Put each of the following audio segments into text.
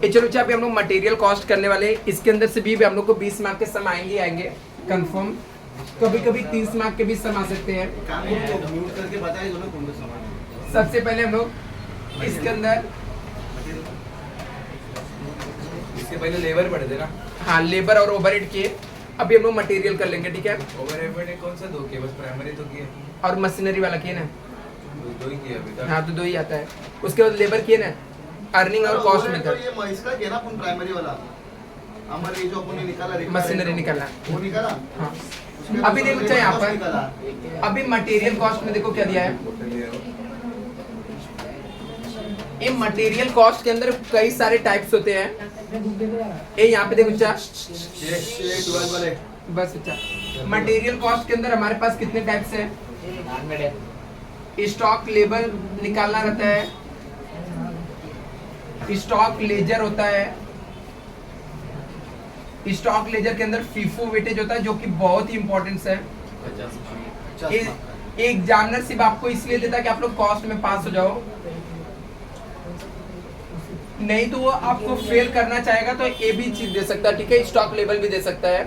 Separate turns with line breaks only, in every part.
ये चलो अच्छा, अभी हम लोग मटेरियल कॉस्ट करने वाले हैं। इसके अंदर से भी हम लोग को 20 मार्क के सम आएंगे कंफर्म। कभी कभी 30 मार्क के भी सम आ सकते हैं। सबसे पहले हम लोग इसके अंदर
इसके पहले लेबर पढ़े थे ना।
हाँ, लेबर और ओवरहेड किए। अभी हम लोग मटेरियल कर लेंगे, ठीक है।
ओवरहेड कौन सा दो किए? बस प्राइमरी तो किए
और मशीनरी वाला किए ना।
दो ही किए अभी तक।
हाँ, तो 2 ही आता है। उसके बाद लेबर किए ना, अर्निंग और कॉस्ट मेथड।
ये इसका किया ना अपन प्राइमरी वाला, हमारे जो अपन ने निकाला
मशीनरी निकाला,
वो निकाला।
हाँ। अभी देखो चाहे यहाँ पर अभी मटेरियल कॉस्ट में देखो क्या दिया है। ये मटेरियल कॉस्ट के अंदर कई सारे टाइप्स होते हैं। ये यहाँ पे देखो अच्छा, बस अच्छा, मटेरियल कॉस्ट के अंदर हमारे पास कितने टाइप्स हैं। स्टॉक लेबल निकालना रहता है, स्टॉक लेजर होता है। स्टॉक लेजर के अंदर फीफो वेटेज होता है, जो कि बहुत ही इंपॉर्टेंस है। एक एग्जामिनर सिर्फ आपको इसलिए देता है कि आप लोग कॉस्ट में पास हो जाओ, नहीं तो वो आपको फेल करना चाहेगा तो ये भी चीज दे सकता है, ठीक है। स्टॉक लेवल भी दे सकता है,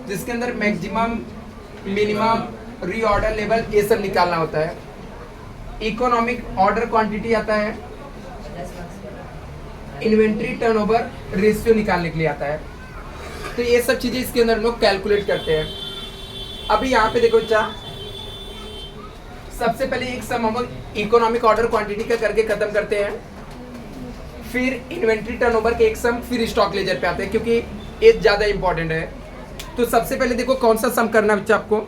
जिसके अंदर मैक्सिमम, मिनिमम, रीऑर्डर लेवल ये सब निकालना होता है। इकोनॉमिक ऑर्डर क्वांटिटी आता है, इन्वेंट्री टर्नओवर रेशियो निकालने के लिए आता है। तो ये सब चीजें इसके अंदर लोग कैलकुलेट करते हैं। अभी यहाँ पे देखो अच्छा, सबसे पहले एक सम हम इकोनॉमिक ऑर्डर क्वांटिटी का करके खत्म करते हैं, फिर इन्वेंट्री टर्नओवर के एक सम, फिर स्टॉक लेजर पे आते हैं, क्योंकि ये ज्यादा इंपॉर्टेंट है। तो सबसे पहले देखो कौन सा सम करना है बच्चा आपको।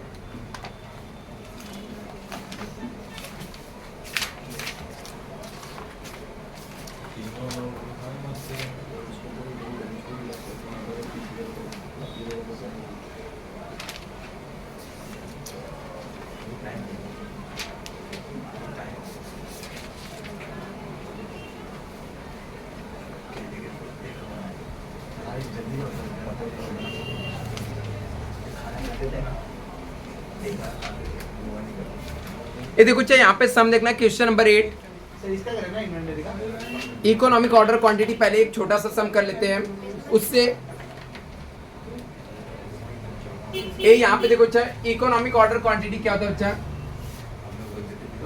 ये देखो चाहे यहाँ पे सम देखना, क्वेश्चन नंबर 8।
इसका करना इन्वेंटरी का
इकोनॉमिक ऑर्डर क्वांटिटी, पहले एक छोटा सा सम कर लेते हैं उससे। ये यहाँ पे देखो अच्छा, इकोनॉमिक ऑर्डर क्वांटिटी क्या होता है बच्चा,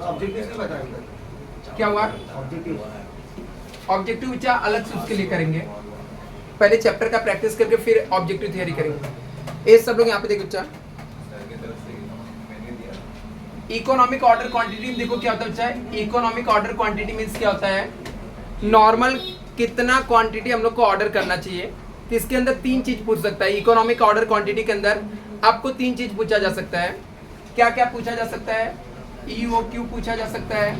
ऑब्जेक्टिव नहीं बताया
क्या हुआ। ऑब्जेक्टिव बच्चा अलग से उसके लिए करेंगे, पहले चैप्टर का प्रैक्टिस करके फिर ऑब्जेक्टिव थियरी करेंगे। ये सब लोग यहाँ पे देखो अच्छा, इकोनॉमिक ऑर्डर क्वांटिटी में देखो क्या होता है बच्चा। इकोनॉमिक ऑर्डर क्वांटिटी मींस क्या होता है, नॉर्मल कितना क्वांटिटी हम लोग को ऑर्डर करना चाहिए। तो इसके अंदर 3 चीज पूछ सकता है। इकोनॉमिक ऑर्डर क्वांटिटी के अंदर आपको 3 चीज पूछा जा सकता है। क्या क्या पूछा जा सकता है, EOQ पूछा जा सकता है।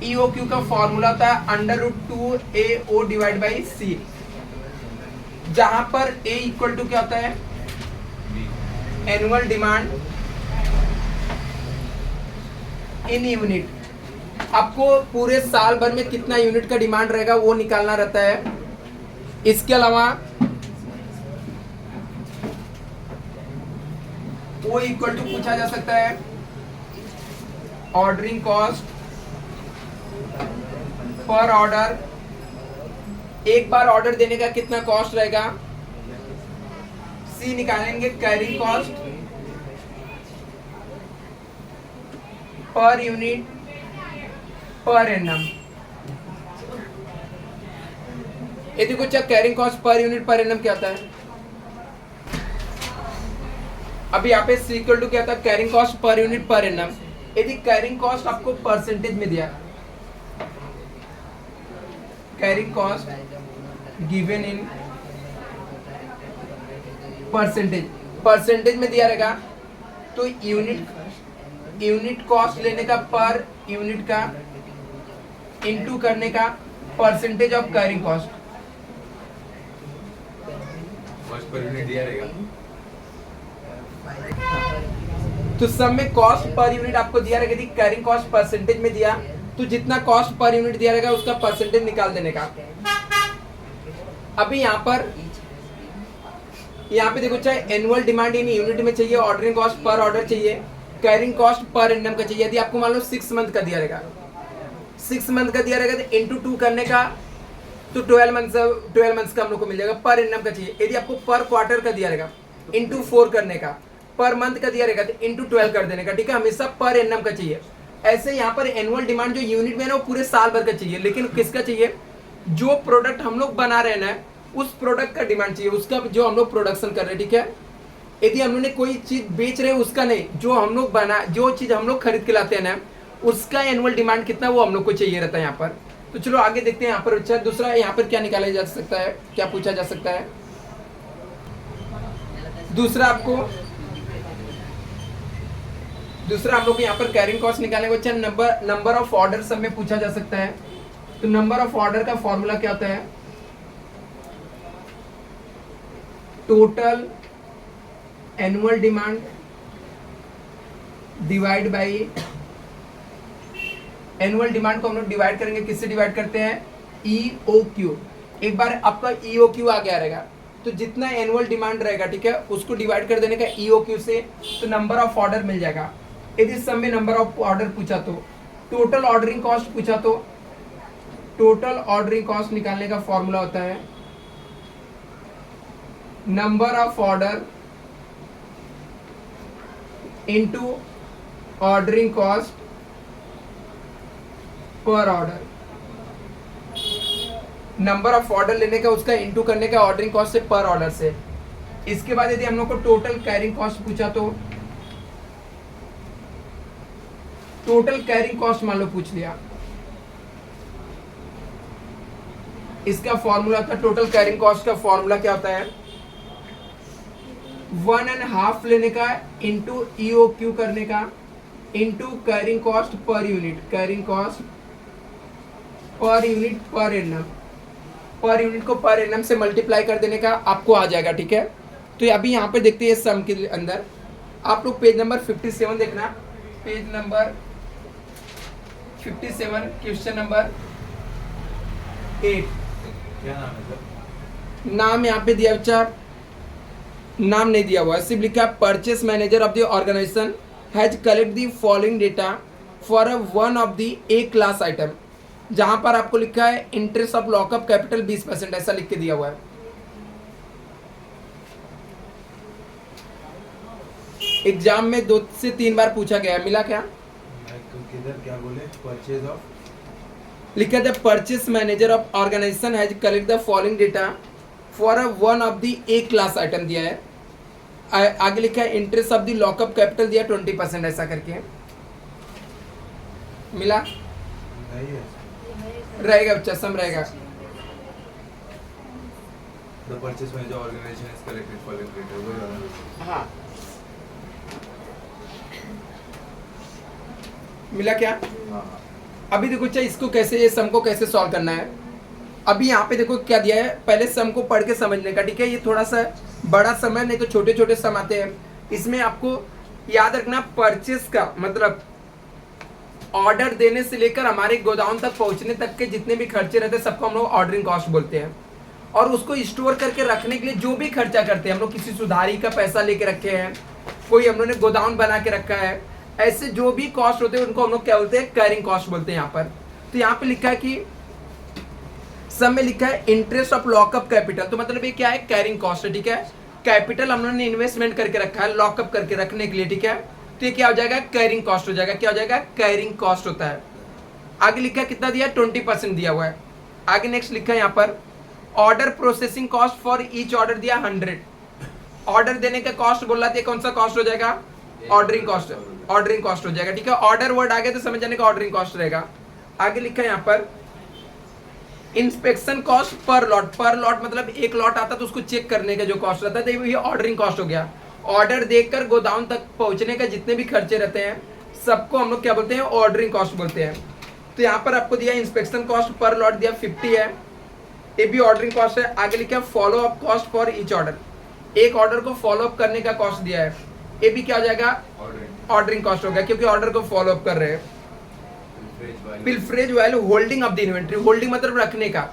EOQ का फॉर्मूला होता है √2AO डिवाइड बाई C, जहां पर A इक्वल टू क्या होता है, एनुअल डिमांड इन यूनिट। आपको पूरे साल भर में कितना यूनिट का डिमांड रहेगा वो निकालना रहता है। इसके अलावा वो इक्वल टू पूछा जा सकता है ऑर्डरिंग कॉस्ट पर ऑर्डर, एक बार ऑर्डर देने का कितना कॉस्ट रहेगा। C निकालेंगे carrying cost per unit per annum. ये देखो क्या carrying cost per unit per annum क्या होता है। अभी यहाँ पे C इक्वल टू क्या था, carrying cost per unit per annum. यदि कैरिंग कॉस्ट आपको परसेंटेज में दिया, carrying cost given in percentage में दिया रहेगा, तो यूनिट कॉस्ट लेने का पर यूनिट का इनटू करने का percentage of carrying cost.
Per unit दिया रहेगा,
तो सब में कॉस्ट पर यूनिट आपको दिया रहेगा। यदि कैरिंग कॉस्ट परसेंटेज में दिया तो जितना कॉस्ट पर यूनिट दिया रहेगा उसका परसेंटेज निकाल देने का। अभी यहाँ पे देखो चाहे एनुअल डिमांड इन यूनिट में चाहिए, ऑर्डरिंग कॉस्ट पर ऑर्डर चाहिए, कैरिंग कॉस्ट पर एनम का चाहिए। यदि आपको मान लो 6 मंथ का दिया रहेगा, 6 मंथ का दिया रहेगा तो इंटू 2 करने का तो 12 मंथ्स का हम लोग को मिल जाएगा। पर एनम का चाहिए, यदि आपको पर क्वार्टर का दिया रहेगा इंटू 4 करने का, पर मंथ का दिया रहेगा तो इंटू 12 कर देने का, ठीक है। हमेशा पर एनम का चाहिए। ऐसे यहाँ पर एनुअल डिमांड जो यूनिट में है ना वो पूरे साल भर का चाहिए, लेकिन किसका चाहिए, जो प्रोडक्ट हम लोग बना रहे हैं ना उस प्रोडक्ट का डिमांड चाहिए, उसका जो हम लोग प्रोडक्शन कर रहे हैं, ठीक है। यदि हम लोग ने कोई चीज बेच रहे हैं उसका नहीं, जो हम लोग बना, जो चीज हम लोग खरीद के लाते हैं ना उसका एनुअल डिमांड कितना वो हम लोग को चाहिए रहता है यहाँ पर। तो चलो आगे देखते हैं यहाँ पर। अच्छा दूसरा यहाँ पर क्या निकाला जा सकता है, क्या पूछा जा सकता है। दूसरा हम लोग यहाँ पर कैरिंग कॉस्ट निकालने को अच्छा नंबर ऑफ ऑर्डर सब में पूछा जा सकता है। तो नंबर ऑफ ऑर्डर का फॉर्मूला क्या होता है, total annual demand divide by, annual demand को हम लोग डिवाइड करेंगे, किससे डिवाइड करते हैं, EOQ। एक बार आपका EOQ आ गया रहेगा तो जितना एनुअल डिमांड रहेगा, ठीक है, उसको डिवाइड कर देने का EOQ से, तो नंबर ऑफ ऑर्डर मिल जाएगा। यदि सब में नंबर ऑफ ऑर्डर पूछा तो, टोटल ऑर्डरिंग कॉस्ट पूछा तो टोटल ऑर्डरिंग कॉस्ट निकालने का फॉर्मूला होता है number of order into ordering cost per order. Number of order लेने का उसका इनटू करने का ऑर्डरिंग कॉस्ट से पर ऑर्डर से। इसके बाद यदि हम लोग को टोटल कैरिंग कॉस्ट पूछा तो टोटल कैरिंग कॉस्ट मान लो पूछ लिया, इसका फॉर्मूला था, टोटल कैरिंग कॉस्ट का फॉर्मूला क्या होता है, 1.5 लेने का इंटू EOQ करने का into carrying cost per unit, carrying cost per unit per annum, per unit को पर एनम से मल्टीप्लाई कर देने का आपको आ जाएगा, ठीक है। तो अभी यहाँ पे देखते हैं सम के अंदर आप लोग पेज नंबर 57 देखना, पेज नंबर 57 क्वेश्चन नंबर 8।
क्या नाम है सर?
नाम यहाँ पे दिया बच्चा, नाम नहीं दिया हुआ है, सिर्फ लिखा है purchase manager of the organisation has collect the following data for one of the A class item. जहां पर आपको लिखा है इंटरेस्ट ऑफ लॉकअप कैपिटल 20%, ऐसा लिख के दिया हुआ है। एग्जाम में 2 से 3 बार पूछा गया है, मिला क्या?
किधर क्या बोले? परचेज ऑफ,
लिखा था purchase manager of organisation has collect the following data for one of the A class item दिया है। आगे लिखा है interest of the lockup capital दिया 20%, ऐसा करके मिला?
नहीं है।
रहेगा बच्चा, सम रहेगा।
The purchase manager organisation has collected following data, वही वाला।
हाँ मिला क्या?
हाँ।
अभी देखो अच्छा इसको कैसे, ये सम को कैसे सॉल्व करना है। अभी यहाँ पे देखो क्या दिया है, पहले सम को पढ़ के समझने का, ठीक है। ये थोड़ा सा बड़ा सम है, नहीं तो छोटे छोटे सम आते हैं। इसमें आपको याद रखना परचेस का मतलब ऑर्डर देने से लेकर हमारे गोदाम तक पहुंचने तक के जितने भी खर्चे रहते हैं सबको हम लोग ऑर्डरिंग कॉस्ट बोलते हैं। और उसको स्टोर करके रखने के लिए जो भी खर्चा करते हैं हम लोग, किसी सुधारी का पैसा लेके रखे हैं, कोई हम लोग ने गोदाम बना के रखा है, ऐसे जो भी कॉस्ट होते हैं उनको हम लोग क्या बोलते हैं, कैरिंग कॉस्ट बोलते हैं यहाँ पर। तो यहाँ पे लिखा है कि सब में लिखा है इंटरेस्ट ऑफ लॉकअप कैपिटल, तो मतलब ये क्या है, कैरिंग कॉस्ट है, ठीक है। कैपिटल हम लोगों ने इन्वेस्टमेंट करके रखा है लॉकअप करके रखने के लिए, ठीक है। तो ये क्या हो जाएगा, कैरिंग कॉस्ट हो जाएगा। क्या हो जाएगा, कैरिंग कॉस्ट होता है। आगे लिखा है कितना दिया, 20% दिया हुआ है। आगे नेक्स्ट लिखा है यहाँ पर order processing cost for each order दिया 100। ऑर्डर देने का कॉस्ट बोल रहा था, कौन सा कॉस्ट हो जाएगा, ऑर्डरिंग कॉस्ट, ऑर्डरिंग कॉस्ट हो जाएगा, ठीक है। ऑर्डर वर्ड आ गया तो समझ जाने का ऑर्डरिंग कॉस्ट रहेगा। आगे लिखा है यहाँ पर इंस्पेक्शन कॉस्ट पर लॉट, पर लॉट मतलब एक लॉट आता तो उसको चेक करने का जो कॉस्ट रहता है, ये ऑर्डरिंग कॉस्ट हो गया। ऑर्डर देकर गोदाम तक पहुंचने का जितने भी खर्चे रहते हैं सबको हम लोग क्या बोलते हैं, ऑर्डरिंग कॉस्ट बोलते हैं। तो यहाँ पर आपको दिया इंस्पेक्शन कॉस्ट पर लॉट दिया 50 है, ये भी ऑर्डरिंग कॉस्ट है। आगे लिखा follow up cost for each order, एक ऑर्डर को फॉलो अप करने का कॉस्ट दिया है, ये भी क्या हो जाएगा, ऑर्डरिंग कॉस्ट हो गया, क्योंकि ऑर्डर को फॉलो अप कर रहे हैं। Pilferage value holding of the inventory, holding मतलब रखने का,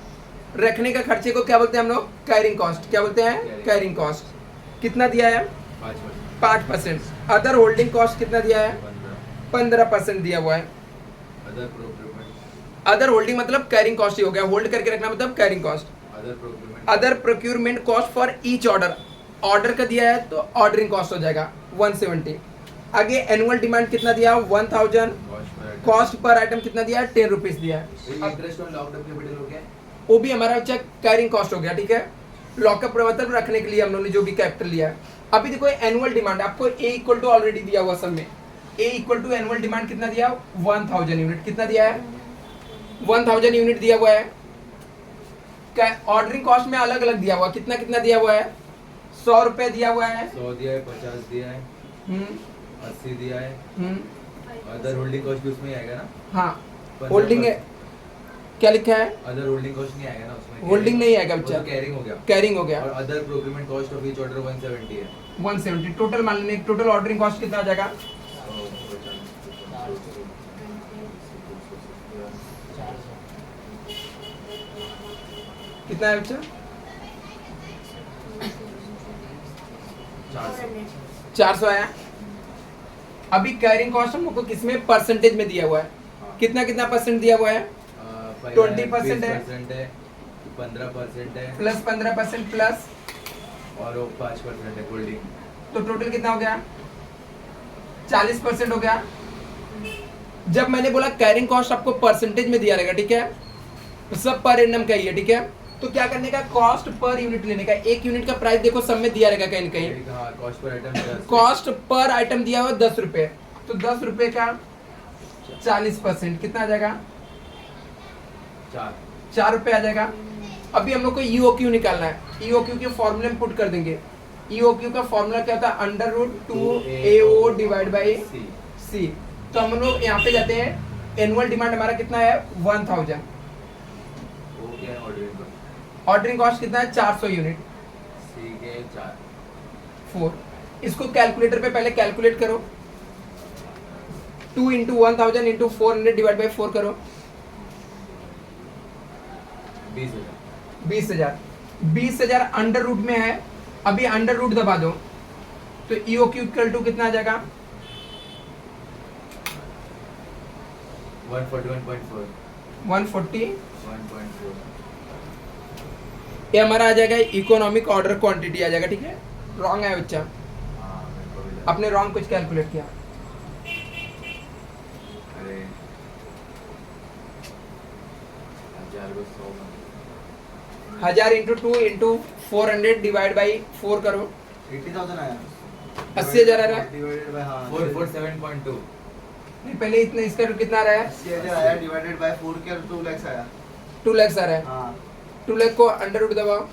रखने का खर्चे को क्या बोलते हैं हम लोग, कैरिंग कॉस्ट। क्या बोलते हैं, कैरिंग कॉस्ट। कितना दिया है, 5%। अदर होल्डिंग कॉस्ट कितना दिया है, 15% दिया हुआ है। अदर होल्डिंग मतलब कैरिंग कॉस्ट ही हो गया, होल्ड करके रखना मतलब carrying cost. Other procurement cost for each order, order का दिया है तो ऑर्डरिंग कॉस्ट हो जाएगा 170। आगे एनुअल डिमांड कितना दिया 1000, कॉस्ट पर आइटम कितना दिया है 10 रुपीज दिया है।
Interest on locked up capital हो गया,
वो भी हमारा चेक कैरिंग कॉस्ट हो गया, ठीक है। लॉकअप मतलब रखने के लिए हम लोगों ने जो भी कैपिटल लिया है। अभी देखो एनुअल डिमांड आपको ए इक्वल टू ऑलरेडी दिया हुआ सब में, ए इक्वल टू एनुअल डिमांड कितना दिया 1000 यूनिट, कितना दिया है 1000 यूनिट दिया हुआ है। ऑर्डरिंग कॉस्ट में अलग अलग दिया हुआ, कितना कितना दिया हुआ है 100 रुपए दिया हुआ है,
100 दिया है, 50 दिया है, 80 दिया है। अदर होल्डिंग कॉस्ट भी उसमें ही आएगा ना?
हाँ होल्डिंग है, क्या लिखा है
अदर होल्डिंग कॉस्ट नहीं आएगा ना उसमें?
होल्डिंग नहीं आएगा बच्चा,
कैरिंग हो गया,
कैरिंग हो गया।
और other procurement cost of each order 170 है।
170 टोटल मान लेंगे, टोटल ऑर्डरिंग कॉस्ट कितना आ जाएगा कितना है बच्चा 400 आया। अभी कैरिंग कॉस्ट हम लोग को किसमें परसेंटेज में दिया हुआ है, कितना कितना परसेंट दिया हुआ है 20% है,
15% है,
प्लस 15% प्लस
और वो 5% है होल्डिंग।
तो टोटल कितना हो गया 40% हो गया। जब मैंने बोला कैरिंग कॉस्ट आपको परसेंटेज में दिया रहेगा, ठीक है, तो सब पर एनम का ही है, ठीक है। तो क्या करने का कॉस्ट पर यूनिट लेने का, एक यूनिट का प्राइस देखो सब में दिया रहेगा कहीं ना कहीं।
Cost per item,
cost per item दिया हुआ 10 रुपए, तो 10 रुपए का 40% कितना आ जाएगा 4 रुपए आ जाएगा। अभी हम लोग को ईओक्यू निकालना है, ईओक्यू के फॉर्मूले में पुट कर देंगे। ईओक्यू का फॉर्मूला क्या होता है √2AO डिवाइड बाई सी। तो हम लोग यहाँ पे जाते हैं, एनुअल डिमांड हमारा कितना है 1000, ऑर्डरिंग कॉस्ट कितना है 400 यूनिट, 4। इसको कैलकुलेटर पे पहले कैलकुलेट करो, 2 × 1000 × 400 डिवाइड बाई 4 करो, 20,000। 20,000 अंडर रूट में है, अभी अंडर रूट दबा दो तो ईओक्यू इक्वल टू कितना आ जाएगा 140। ये हमारा आ जाएगा इकोनॉमिक ऑर्डर क्वांटिटी आ जाएगा, ठीक है। रॉन्ग है बच्चा, आपने रॉन्ग कुछ कैलकुलेट किया।
अरे
1000 × 2 × 400 डिवाइड बाई 4 करो,
80,000 आया,
80,000 आ रहा है।
Divided by
447.2।
नहीं पहले इतना, इसका कितना आ रहा है
80,000 आया, डिवाइडेड बाय 4 किया तो 2 लाख आया।
2 लाख आ रहा है,
हाँ
2 लाख को अंडर रूट दबाओ,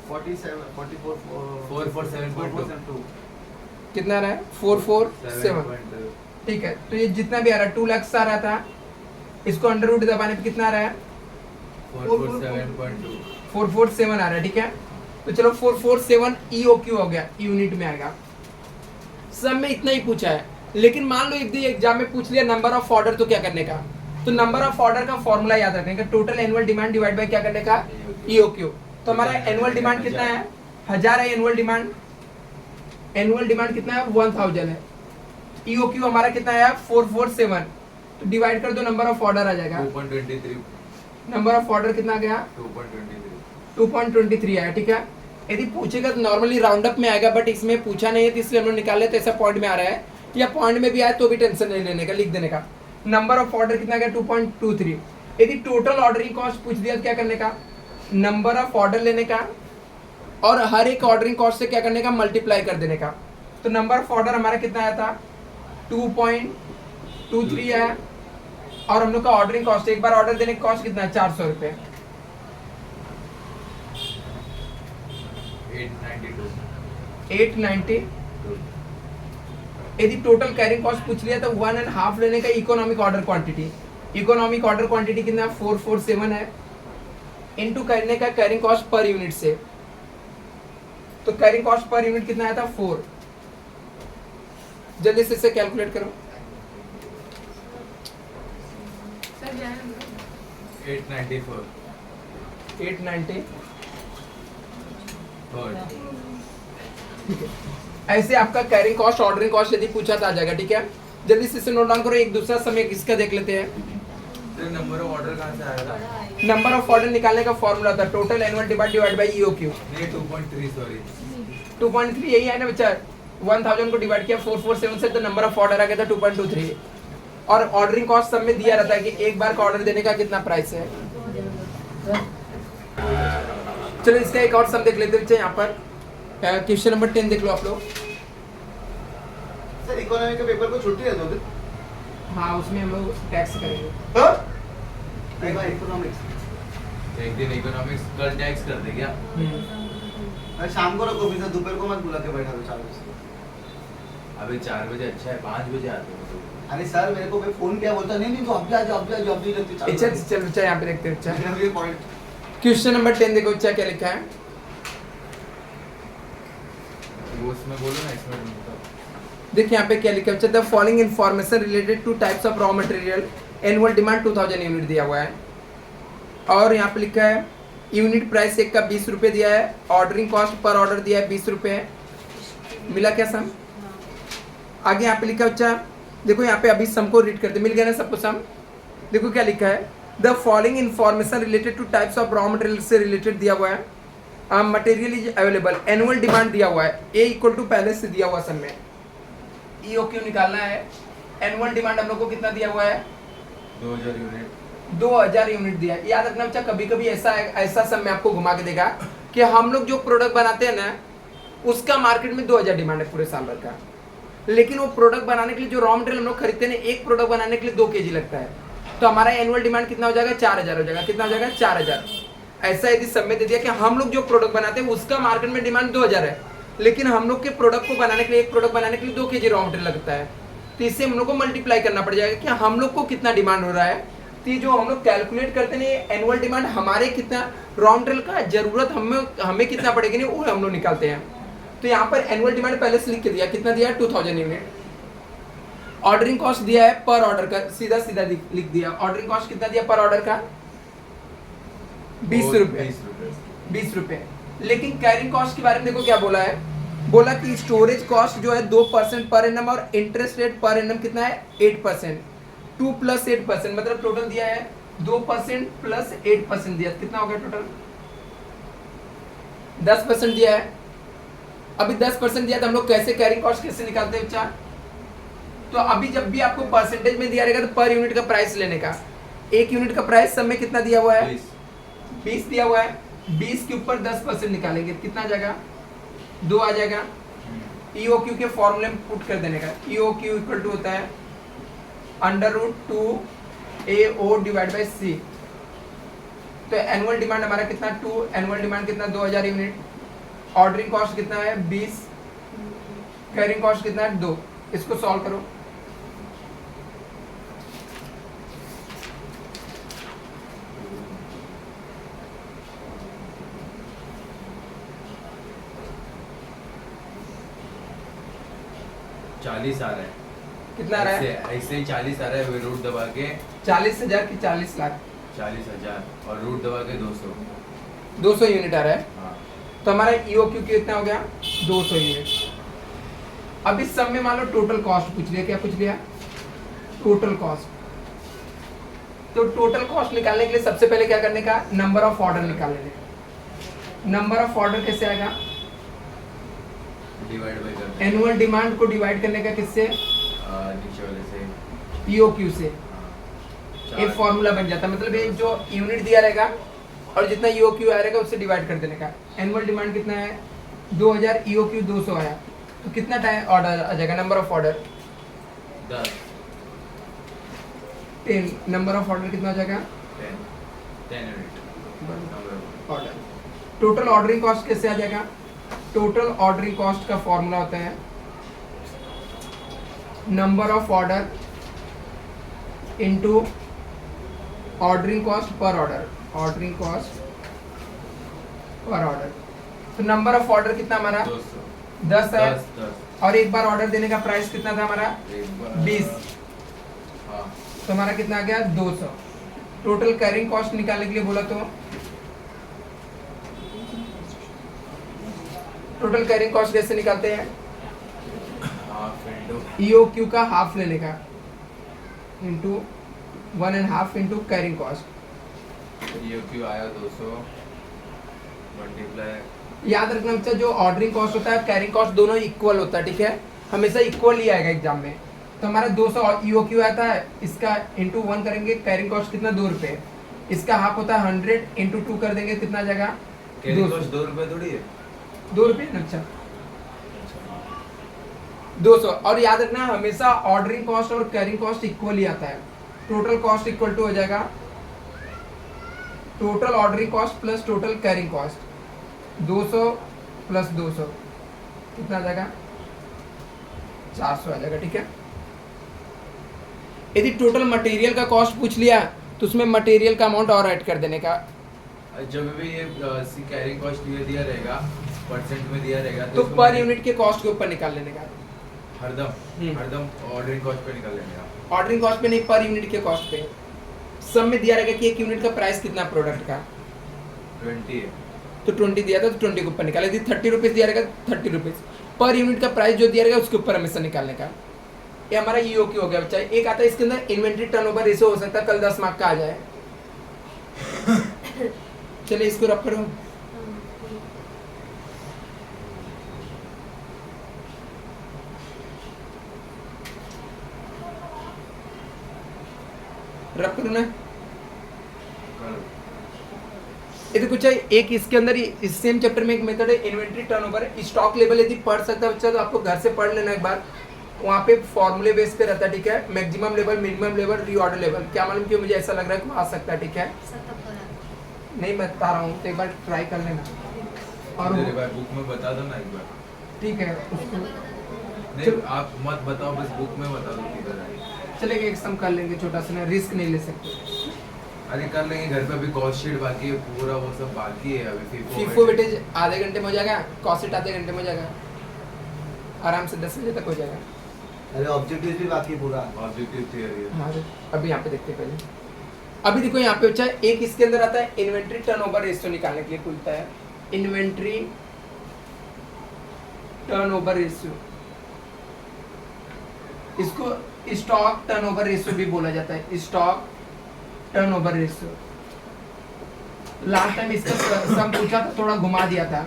447.2
कितना आ रहा है 447। ठीक है, तो ये जितना भी आ रहा है 2 लाख आ रहा था, इसको अंडर रूट दबाने पे कितना आ रहा है
447.2
447 आ रहा है, ठीक है। तो चलो 447 ईओक्यू हो गया, यूनिट में आएगा। सब में इतना ही पूछा है, लेकिन मान लो एक एग्जाम में पूछ लिया नंबर ऑफ ऑर्डर, तो क्या करने का, तो नंबर ऑफ ऑर्डर का फॉर्मूला याद रखने का, total annual demand divide by क्या करने का ईओक्यू। तो हमारा एनुअल डिमांड कितना है 1000 है, एनुअल डिमांड कितना है 1000 है, ईओक्यू हमारा कितना है 447, तो डिवाइड कर दो, नंबर ऑफ ऑर्डर आ जाएगा
2.23।
नंबर ऑफ ऑर्डर कितना गया 2.23 आया, ठीक है। यदि पूछेगा तो नॉर्मली राउंड अप में आएगा, बट इसमें पूछा नहीं है तो इसलिए हम लोग निकाल लेते, ऐसा पॉइंट में आ रहा है, या पॉइंट में भी आए तो भी टेंशन नहीं लेने का, लिख देने का। नंबर ऑफ ऑर्डर कितना गया 2.23। यदि टोटल ऑर्डरिंग कॉस्ट पूछ दिया तो क्या करने का, नंबर ऑफ ऑर्डर लेने का और हर एक ऑर्डरिंग कॉस्ट से क्या करने का मल्टीप्लाई कर देने का। तो नंबर ऑफ ऑर्डर हमारा कितना आया था 2.23 आया, और हम लोग का ऑर्डरिंग कॉस्ट, एक बार ऑर्डर देने का कॉस्ट कितना है 400 रुपये, 892। यदि टोटल कैरिंग कॉस्ट पूछ लिया तो 1.5 लेने का economic order quantity. Economic order quantity कितना 447 है, इनटू करने का कैरिंग कॉस्ट पर यूनिट से, तो कैरिंग कॉस्ट पर यूनिट कितना आया था 4। जल्दी से इसे कैलकुलेट करो, 890। ठीक है, ऐसे आपका कैरिंग कॉस्ट ऑर्डरिंग कॉस्ट यदि पूछा तो आ जाएगा, ठीक है। जल्दी से इसे नोट डाउन करो। एक दूसरा समय इसका देख लेते हैं।
तो नंबर ऑफ ऑर्डर कहाँ से आएगा?
नंबर ऑफ ऑर्डर निकालने का फॉर्मूला होता है total annual demand divide by EOQ.
नहीं 2.3 सॉरी
2.3 यही है ना बच्चा, 1000 को डिवाइड किया 447 से तो नंबर ऑफ ऑर्डर आ गया था 2.23। और ऑर्डरिंग कॉस्ट सब में दिया रहता है कि एक बार का ऑर्डर देने का कितना प्राइस है। चलो इसका एक और सम देख लेते हैं बच्चे, यहाँ पर क्वेश्चन नंबर 10 देख लो आप लोग।
सर इकोनॉमी के पेपर को छुट्टी है दोगे?
हाँ उसमें हम लोग टैक्स करेंगे।
इकोनॉमिक्स
एक दिन इकोनॉमिक्स कल टैक्स कर दे क्या?
अरे शाम को रखो फिर दोपहर को मत बुला के बैठा दो 4 बजे।
अबे 4 बजे अच्छा है, 5 बजे आते हो तो।
अरे सर मेरे को भाई फोन किया, बोलता नहीं नहीं तो अब भी आ जाओ अब भी आ जाओ अब भी लगती
अच्छा चल बच्चा यहाँ पे देखते हैं बच्चा।
ये पॉइंट
क्वेश्चन नंबर 10 देखो बच्चा क्या लिखा है।
वो उसमें बोलो ना, इसमें मतलब
देखिए यहाँ पे क्या लिखा है बच्चा, the following information related two types of raw material annual demand 2000 unit दिया हुआ है। और यहाँ पे लिखा है यूनिट प्राइस एक का 20 रुपये दिया है, ऑर्डरिंग कॉस्ट पर ऑर्डर दिया है 20 रुपये। मिला क्या सम? आगे यहाँ पे लिखा है बच्चा, देखो यहाँ पे अभी सम को रीड करते, मिल गया ना सबको सम। देखो क्या लिखा है, the following information related two types of raw material से रिलेटेड दिया हुआ है। Material is available, annual demand दिया हुआ है, ए इक्वल टू पहले से दिया हुआ सम में ईओक्यू निकालना है। एनुअल डिमांड हम लोग को कितना दिया हुआ है?
2000 यूनिट।
2000 यूनिट दिया है। याद रखना बच्चा, कभी कभी ऐसा सम में आपको घुमा के देगा कि हम लोग जो प्रोडक्ट बनाते हैं ना उसका मार्केट में 2000 डिमांड है पूरे साल भर का, लेकिन वो प्रोडक्ट बनाने के लिए जो रॉ मटेरियल हम लोग खरीदते हैं, एक प्रोडक्ट बनाने के लिए 2 kg लगता है, तो हमारा एनुअल डिमांड कितना हो जाएगा? 4000 हो जाएगा। कितना हो जाएगा? 4000। ऐसा यदि सब में दे दिया कि हम लोग जो प्रोडक्ट बनाते हैं उसका मार्केट में डिमांड 2000 है, लेकिन हम लोग के प्रोडक्ट को बनाने के लिए, एक प्रोडक्ट बनाने के लिए 2 kg रॉ मटेरियल लगता है, तो इससे हम लोग को मल्टीप्लाई करना पड़ जाएगा कि हम लोग को कितना डिमांड हो रहा है। तो ये जो हम लोग कैलकुलेट करते हैं एनुअल डिमांड हमारे कितना रॉ मटेरियल का जरूरत हमें कितना पड़ेगी नहीं, वो हम लोग निकालते हैं। तो यहाँ पर एनुअल डिमांड पहले से लिख के दिया, कितना दिया? 2000 यूनिट। ऑर्डरिंग कॉस्ट दिया है पर ऑर्डर का, सीधा सीधा लिख दिया। ऑर्डरिंग कॉस्ट कितना दिया पर ऑर्डर का? 20 रुपए। 20 रुपए। लेकिन कैरिंग कॉस्ट के बारे में देखो क्या बोला है, बोला कि स्टोरेज कॉस्ट जो है 2% पर एनम और इंटरेस्ट रेट पर एनम कितना है? 8%। 2 + 8% मतलब टोटल दिया है 2% + 8% दिया, कितना हो गया टोटल? 10% दिया है। अभी 10% दिया तो हम लोग कैसे कैरिंग कॉस्ट कैसे निकालते हैं बच्चा? तो अभी जब भी आपको परसेंटेज में दिया रहेगा तो पर यूनिट का प्राइस लेने का, एक यूनिट का प्राइस सब में कितना दिया हुआ है? 20 दिया हुआ है। 20 के ऊपर 10% निकालेंगे, कितना आ जाएगा? 2 आ जाएगा। ईओक्यू के फॉर्मूले में पुट कर देने का, ईओक्यू इक्वल टू होता है √2AO/C। तो एनुअल डिमांड हमारा कितना? 2, एनुअल डिमांड कितना? 2000 यूनिट। ऑर्डरिंग कॉस्ट कितना है? 20। कैरिंग कॉस्ट कितना है? 2। इसको सॉल्व करो।
चालीस आ रहा है।
कितना आ रहा है?
ऐसे ही 40 आ रहा है, रूट दबा के
40,000 की 40 लाख,
40,000 और रूट दबा के 200।
200 यूनिट आ रहा है।
हाँ
तो हमारा ईओक्यू कितना हो गया? 200 यूनिट। अब इस सब में मान लो टोटल कॉस्ट पूछ लिया, क्या पूछ लिया? Total cost. तो टोटल कॉस्ट निकालने के लिए सबसे पहले क्या करने का? नंबर ऑफ ऑर्डर निकालने का। नंबर ऑफ ऑर्डर कैसे आएगा?
डिवाइड बाय करते
एनुअल डिमांड को डिवाइड करने का किससे?
नीचे वाले से
ईओक्यू से।
हाँ।
एक फॉर्मूला बन जाता है, मतलब ये जो यूनिट दिया रहेगा और जितना ईओक्यू आएगा उससे डिवाइड कर देने का। एनुअल डिमांड कितना है? 2000, ईओक्यू 200 आया, तो कितना टाइम ऑर्डर आ जाएगा? Number of order
10
number of order कितना हो जाएगा?
10 unit
order. Total ordering cost कैसे आ जाएगा? टोटल ऑर्डरिंग कॉस्ट का फॉर्मूला होता है number of order into ordering cost per order. Ordering cost per order. तो नंबर ऑफ ऑर्डर कितना हमारा? 10 है।
10
और एक बार ऑर्डर देने का प्राइस कितना था हमारा? 20।
हाँ
तो हमारा कितना आ गया? 200। टोटल कैरिंग कॉस्ट निकालने के लिए बोला तो टोटल कैरिंग कॉस्ट कैसे निकालते हैं?
हाफ इंटू
ईओक्यू का हाफ लेने का into 1.5 into carrying cost.
EOQ आया 200 मल्टीप्लाई।
याद रखना बच्चा, जो ऑर्डरिंग कॉस्ट होता है कैरिंग कॉस्ट दोनों इक्वल होता है, ठीक है, हमेशा इक्वल ही आएगा एग्जाम में। तो हमारा 200 EOQ आता है, इसका इंटू 1 करेंगे, कैरिंग कॉस्ट कितना 2 रुपये, इसका हाफ होता है 100 इंटू 2 कर देंगे, कितना आ जाएगा
कैरिंग कॉस्ट 2 रुपए थोड़ी है।
2 रुपये ना, अच्छा 200। और याद रखना हमेशा ऑर्डरिंग कॉस्ट और कैरिंग कॉस्ट इक्वल ही आता है। टोटल कॉस्ट इक्वल टू हो जाएगा total ordering cost plus total carrying cost, 200 plus 200 कितना आ जाएगा 400 आ जाएगा, ठीक है। यदि टोटल मटेरियल का कॉस्ट पूछ लिया तो उसमें मटेरियल का अमाउंट और ऐड कर देने का।
जब भी ये कैरिंग कॉस्ट ये दिया रहेगा परसेंट में दिया रहेगा
तो
इसको
पर यूनिट के कॉस्ट के ऊपर निकाल लेने का,
हरदम ऑर्डरिंग कॉस्ट पे निकाल लेंगे आप।
ऑर्डरिंग कॉस्ट पे नहीं, पर यूनिट के कॉस्ट पे। सब में दिया रहेगा कि एक यूनिट का प्राइस कितना प्रोडक्ट का
20 है
तो 20 दिया था तो 20 के ऊपर निकाले। यदि 30 रुपीज़ दिया रहेगा 30 रुपीज़ पर यूनिट का प्राइस जो दिया रहेगा उसके ऊपर हमेशा निकालने का। ये हमारा EOQ हो गया बच्चा। एक आता है इसके अंदर इन्वेंट्री टर्नओवर रेशियो, हो सकता है कल 10 मार्क का आ जाए। चलिए इसको रख करो। रख करो ना। ये तो कुछ है, एक इसके अंदर इस सेम चैप्टर में एक मेथड है इन्वेंट्री टर्नओवर। स्टॉक लेवल यदि पढ़ सकता है बच्चा तो आपको घर से पढ़ लेना एक बार, वहाँ पे फॉर्मूले बेस पे रहता है, ठीक है। Maximum level, minimum level, reorder level. क्या मालूम क्यों मुझे ऐसा लग रहा है कि आ सकता है, ठीक है। नहीं मैं बता रहा हूँ, तो एक बार ट्राई कर लेना। और
मेरे भाई बुक में बता दो ना एक बार।
ठीक है उसको
नहीं आप मत बताओ, बस बुक में बता दो किधर है।
चलेगा, एक सम कर लेंगे छोटा सा ना, रिस्क नहीं ले सकते।
अरे कर लेंगे, घर पे अभी कॉस्ट शीट बाकी है, पूरा वो सब बाकी है अभी।
फीफो वेटेज आधे घंटे में हो जाएगा, कॉस्ट शीट आधे घंटे में हो जाएगा, आराम से 10 बजे तक हो जाएगा।
अरे ऑब्जेक्टिव भी बाकी पूरा।
ऑब्जेक्टिव थियरी है।
हाँ अभी यहाँ पे देखते हैं पहले। अभी देखो यहाँ पे बच्चा एक इसके अंदर आता है इन्वेंट्री टर्नओवर रेशियो निकालने के लिए खुलता है इन्वेंट्री टर्नओवर रेशियो। इसको स्टॉक टर्नओवर रेशियो भी बोला जाता है, stock turnover ratio. Last time इसका सम पूछा था, थोड़ा घुमा दिया था।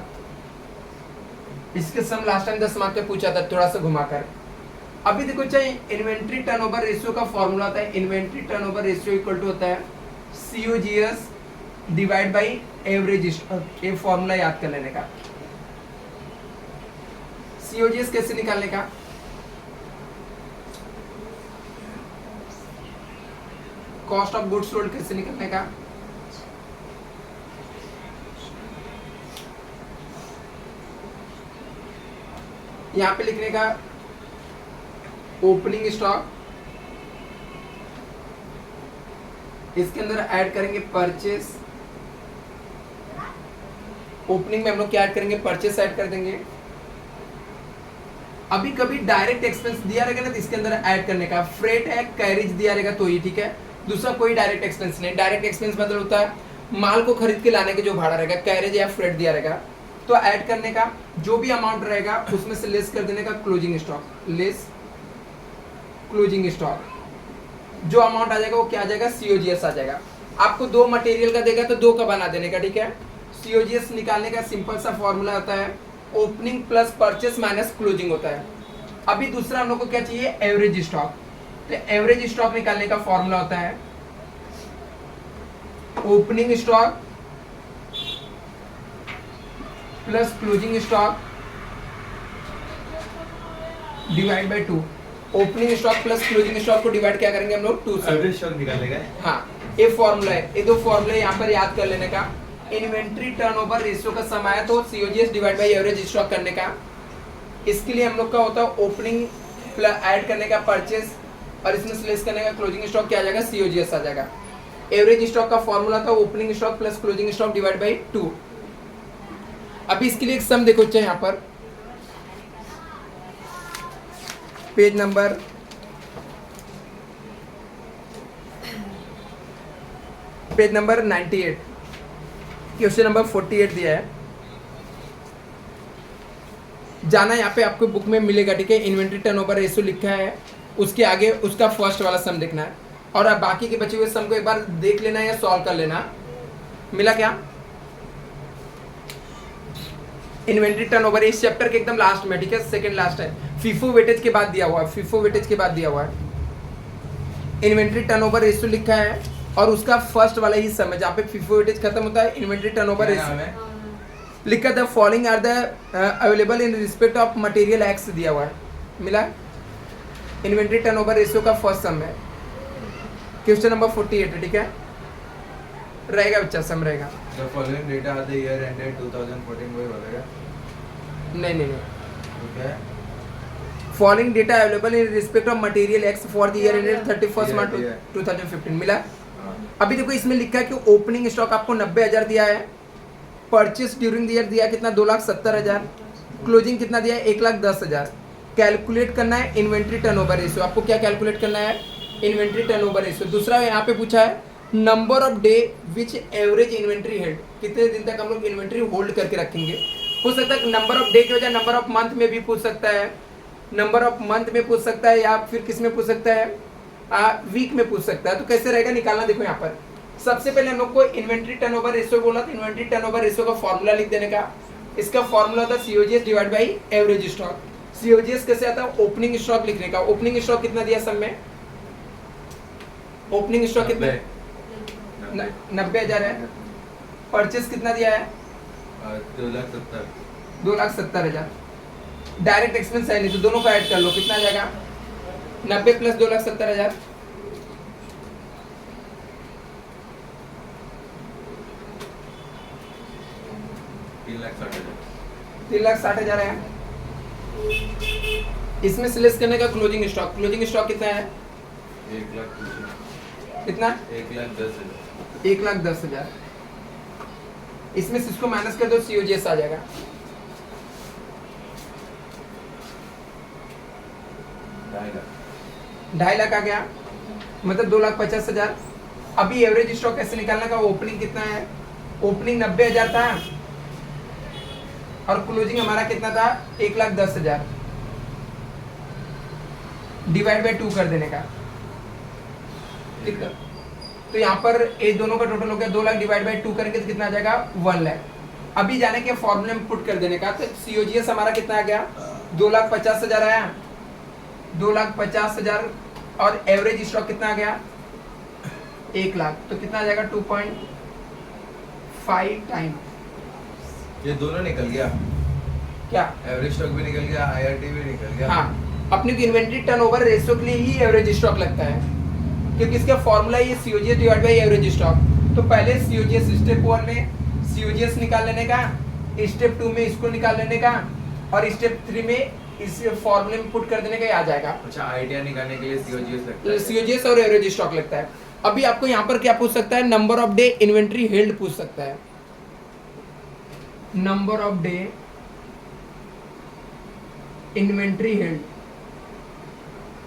इसके सम लास्ट टाइम 10 मार्क पे पूछा था, थोड़ा सा घुमाकर। अभी देखो चाहिए इन्वेंट्री टर्नओवर रेशियो का फॉर्मूला होता है, inventory turnover ratio equal to होता है COGS divide by average stock. ये फॉर्मूला याद कर लेने का। COGS कैसे निकालने का, कॉस्ट ऑफ गुड्स सोल्ड कैसे निकालने का, यहाँ पे लिखने का ओपनिंग स्टॉक, इसके अंदर ऐड करेंगे परचेस। ओपनिंग में हम लोग क्या ऐड करेंगे, परचेस ऐड कर देंगे। अभी कभी डायरेक्ट एक्सपेंस दिया रहेगा ना तो इसके अंदर ऐड करने का, फ्रेट है, कैरेज दिया रहेगा तो ही, ठीक है। दूसरा कोई डायरेक्ट एक्सपेंस नहीं। डायरेक्ट एक्सपेंस मतलब होता है माल को खरीद के लाने के जो भाड़ा रहेगा, कैरेज या फ्रेट दिया रहेगा तो ऐड करने का, जो भी अमाउंट रहेगा उसमें से लेस कर देने का closing stock, less closing stock. जो अमाउंट आ जाएगा वो क्या आ जाएगा, COGS आ जाएगा। आपको 2 मटेरियल का देगा तो 2 का बना देने का, ठीक है। COGS निकालने का सिंपल सा फॉर्मूला होता है opening plus purchase minus closing होता है। अभी दूसरा हम लोग को क्या चाहिए, एवरेज स्टॉक। तो एवरेज स्टॉक निकालने का फॉर्मूला होता है opening stock plus closing stock divide by 2। Opening stock plus closing stock को डिवाइड क्या करेंगे हम लोग 2 से।
एवरेज स्टॉक निकालेगा।
हाँ ये फॉर्मूला है, ये 2 फॉर्मूले यहाँ पर याद कर लेने का। इन्वेंट्री टर्नओवर रेशियो का सम आया तो COGS divide by average stock करने का। इसके लिए हम लोग का होता है ओपनिंग प्लस ऐड करने का परचेस और इसमें से लेस करने का क्लोजिंग स्टॉक क्या आ जाएगा, COGS आ जाएगा। एवरेज स्टॉक का फॉर्मूला था opening stock plus closing stock divide by 2। अभी इसके लिए एक सम देखो चाहे यहाँ पर page number page number 98 question number 48 दिया है। जाना यहाँ पे आपको बुक में मिलेगा, ठीक है। इन्वेंट्री टर्नओवर रेशियो लिखा है, उसके आगे उसका फर्स्ट वाला सम देखना है। और अब बाकी के बचे हुए सम को एक बार देख लेना या सॉल्व कर लेना। मिला क्या? इन्वेंट्री टर्नओवर इस चैप्टर के एकदम लास्ट में, ठीक है, सेकंड लास्ट है। फीफो वेटेज के बाद दिया हुआ है, फीफो वेटेज के बाद दिया हुआ है। इन्वेंट्री टर्नओवर रेशियो लिखा है और उसका फर्स्ट वाला ही सम है जहाँ पे फीफो वेटेज खत्म होता है, इन्वेंट्री टर्नओवर रेशियो लिखा था। Following are the available in respect of material X दिया हुआ है। मिला? इन्वेंट्री टर्नओवर रेशियो का फर्स्ट सम है, क्वेश्चन नंबर 48 है, ठीक है, रहेगा बच्चा, सम रहेगा।
The following data are the year ended 2014 वही बोलेगा?
नहीं
तो क्या है?
Following data available in respect of material x for the year ended 31 मार्च
दिया है।
2015। मिला?
हाँ।
अभी देखो इसमें लिखा है कि ओपनिंग स्टॉक आपको 90,000 दिया है, परचेस ड्यूरिंग द ईयर दिया कितना 2,70,000, क्लोजिंग कितना दिया है 1,10,000। कैलकुलेट करना है इन्वेंट्री टर्नओवर रेशियो। आपको क्या कैलकुलेट करना है? Inventory turnover ratio. दूसरा यहाँ पे पूछा है number of day which average inventory held, कितने दिन तक हम लोग इन्वेंट्री होल्ड करके रखेंगे। हो सकता है नंबर ऑफ डे की वजह नंबर ऑफ मंथ में भी पूछ सकता है, नंबर ऑफ मंथ में पूछ सकता है, या फिर किस में पूछ सकता है, वीक में पूछ सकता है। तो कैसे रहेगा निकालना, देखो यहाँ पर सबसे पहले हम लोग को इन्वेंट्री टर्नओवर रेशियो बोला, तो इन्वेंट्री टर्नओवर रेशियो का फॉर्मूला लिख देने का। इसका फॉर्मूला था COGS divide by average stock. COGS कैसे आता है? ओपनिंग स्टॉक लिखने का। ओपनिंग स्टॉक कितना दिया सब में? ओपनिंग स्टॉक कितना? 90,000 है। परचेस कितना दिया है? 2,70,000। डायरेक्ट एक्सपेंस है नहीं तो दोनों को ऐड कर लो, कितना आ जाएगा? 90 प्लस 2,70,000 3,60,000 है। इसमें से लेस करने का क्लोजिंग स्टॉक। क्लोजिंग स्टॉक कितना है?
1,00,000
कितना?
1,10,000।
1,10,000। इसमें से इसको माइनस कर दो, सीओजीएस आ जाएगा 2.5 लाख आ गया, मतलब 2,50,000। अभी एवरेज स्टॉक कैसे निकालने का? ओपनिंग कितना है? ओपनिंग 90,000 था और क्लोजिंग हमारा कितना था? 1,10,000 डिवाइड बाय 2 कर देने का, ठीक है। तो यहाँ पर ये दोनों का टोटल हो गया 2 लाख, डिवाइड बाय 2 करेंगे तो कितना आ जाएगा? 1 लाख। अभी जाने के फॉर्मूले में पुट कर देने का, तो सीओजीएस हमारा कितना आ गया? 2,50,000 आया, 2,50,000 और एवरेज स्टॉक कितना आ गया? 1 लाख। तो कितना आ जाएगा? 2.5 टाइम।
ये दोनों निकल गया,
क्या?
एवरेज स्टॉक भी निकल गया, आईआरटी भी निकल गया।
हाँ, अपने को इन्वेंट्री टर्नओवर रेशियो के लिए ही एवरेज स्टॉक लगता है, क्योंकि इसका फॉर्मूला ये COGS divide by average stock. तो पहले सीओजीएस स्टेप 1 में सीओजीएस निकाल लेने का, स्टेप 2 में इसको निकाल लेने का, और स्टेप 3 में इस फॉर्मूले में पुट कर देने का, आ जाएगा।
अच्छा, आईटीआर निकालने के लिए सीओजीएस लगता है।
सीओजीएस और एवरेज स्टॉक लगता है। अभी आपको यहाँ पर क्या पूछ सकता है? Number of day inventory held पूछ सकता है। Number of day inventory held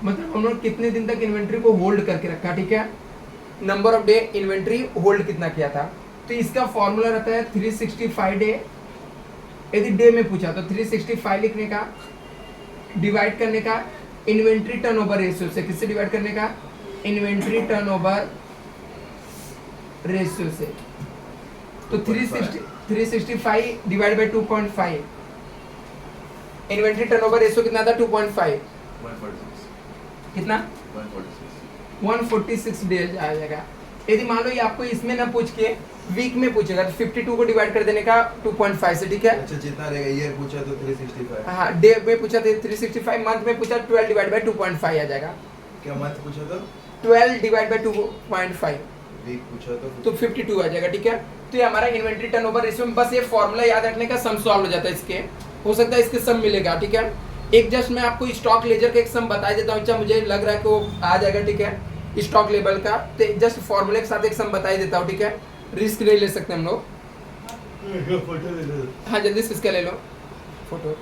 मतलब हम लोग कितने दिन तक इन्वेंट्री को होल्ड करके रखा, ठीक है। Number of day inventory hold कितना किया था, तो इसका फॉर्मूला रहता है 365 डे। यदि डे में पूछा तो 365 लिखने का, डिवाइड करने का इन्वेंट्री टर्नओवर रेशियो से। किससे डिवाइड करने का? इन्वेंट्री टर्नओवर रेशियो से। तो 365 divide by 2.5। Inventory turnover ratio कितना था? 2.5।
146
कितना? 146 डेज आ जाएगा। यदि मान लो ये आपको इसमें ना पूछ के वीक में पूछेगा तो 52 को डिवाइड कर देने का 2.5 से, ठीक है।
अच्छा, जितना रहेगा ईयर पूछा तो 365।
हाँ, डे में पूछा तो 365, मंथ में पूछा 12 डिवाइड बाय 2.5 आ जाएगा।
क्या मंथ पूछा तो?
12 डिवाइड बाय 2.5
वीक पूछा
तो 52 आ जाएगा, ठीक है। तो ये हमारा इन्वेंट्री टर्नओवर रेशियो में बस ये फॉर्मूला याद रखने का, सम सॉल्व हो जाता है इसके। हो सकता है इसके सम मिलेगा, ठीक है। एक जस्ट मैं आपको स्टॉक लेजर का एक सम बता देता हूँ, अच्छा मुझे लग रहा है कि वो आ जाएगा, ठीक है। स्टॉक लेवल का तो जस्ट फॉर्मूले के साथ एक सम बता देता हूँ, ठीक है। रिस्क नहीं ले सकते हम लोग।
फोटो ले लो।
हाँ, जल्दी से इसका ले लो फोटो।